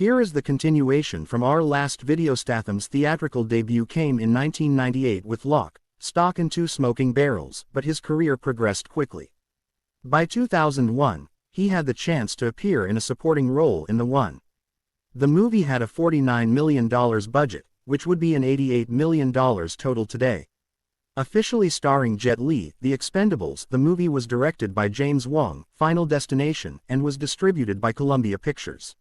Here is the continuation from our last video. Statham's theatrical debut came in 1998 with Lock, Stock and Two Smoking Barrels, but his career progressed quickly. By 2001, he had the chance to appear in a supporting role in The One. The movie had a $49 million budget, which would be an $88 million total today. Officially starring Jet Li, The Expendables, the movie was directed by James Wong, Final Destination, and was distributed by Columbia Pictures.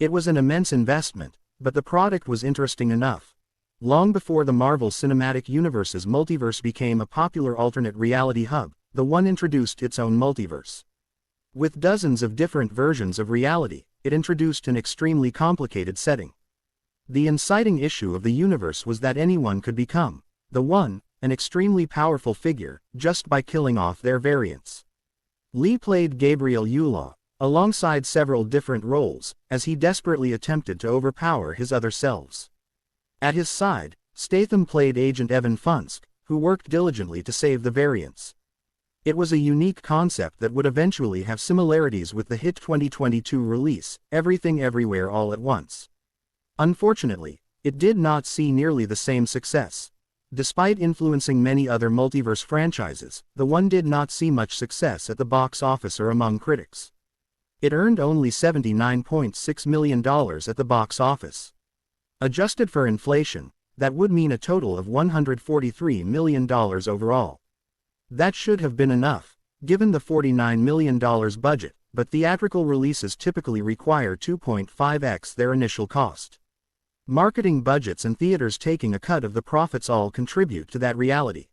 It was an immense investment, but the product was interesting enough. Long before the Marvel Cinematic Universe's multiverse became a popular alternate reality hub, The One introduced its own multiverse. With dozens of different versions of reality, it introduced an extremely complicated setting. The inciting issue of the universe was that anyone could become The One, an extremely powerful figure, just by killing off their variants. Lee played Gabriel Yulaw, alongside several different roles, as he desperately attempted to overpower his other selves. At his side, Statham played Agent Evan Funsk, who worked diligently to save the variants. It was a unique concept that would eventually have similarities with the hit 2022 release, Everything Everywhere All at Once. Unfortunately, it did not see nearly the same success. Despite influencing many other multiverse franchises, The One did not see much success at the box office or among critics. It earned only $79.6 million at the box office. Adjusted for inflation, that would mean a total of $143 million overall. That should have been enough, given the $49 million budget, but theatrical releases typically require 2.5x their initial cost. Marketing budgets and theaters taking a cut of the profits all contribute to that reality.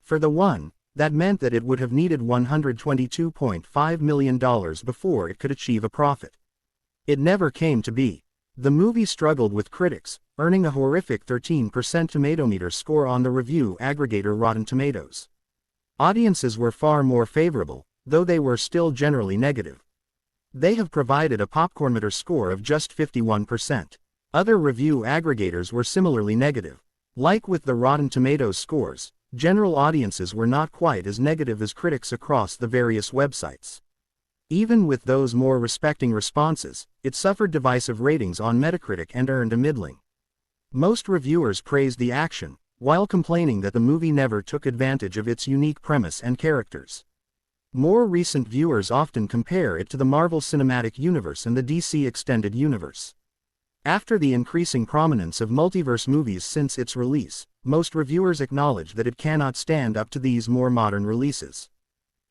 For The One, that meant that it would have needed $122.5 million before it could achieve a profit. It never came to be. The movie struggled with critics, earning a horrific 13% tomatometer score on the review aggregator Rotten Tomatoes. Audiences were far more favorable, though they were still generally negative. They have provided a popcornmeter score of just 51%. Other review aggregators were similarly negative. Like with the Rotten Tomatoes scores, general audiences were not quite as negative as critics across the various websites. Even with those more respecting responses, it suffered divisive ratings on Metacritic and earned a middling. Most reviewers praised the action, while complaining that the movie never took advantage of its unique premise and characters. More recent viewers often compare it to the Marvel Cinematic Universe and the DC Extended Universe. After the increasing prominence of multiverse movies since its release, most reviewers acknowledge that it cannot stand up to these more modern releases.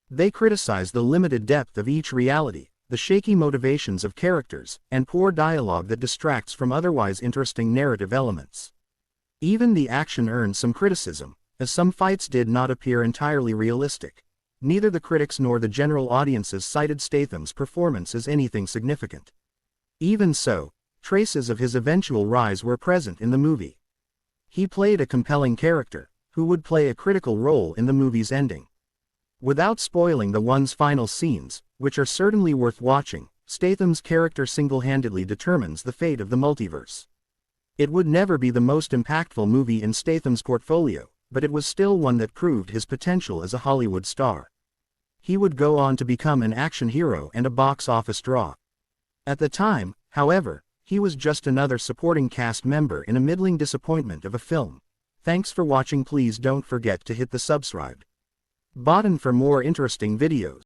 They criticize the limited depth of each reality, the shaky motivations of characters, and poor dialogue that distracts from otherwise interesting narrative elements. Even the action earned some criticism, as some fights did not appear entirely realistic. Neither the critics nor the general audiences cited Statham's performance as anything significant. Even so, traces of his eventual rise were present in the movie. He played a compelling character, who would play a critical role in the movie's ending. Without spoiling The One's final scenes, which are certainly worth watching, Statham's character single-handedly determines the fate of the multiverse. It would never be the most impactful movie in Statham's portfolio, but it was still one that proved his potential as a Hollywood star. He would go on to become an action hero and a box office draw. At the time, however, he was just another supporting cast member in a middling disappointment of a film. Thanks for watching. Please don't forget to hit the subscribe button for more interesting videos.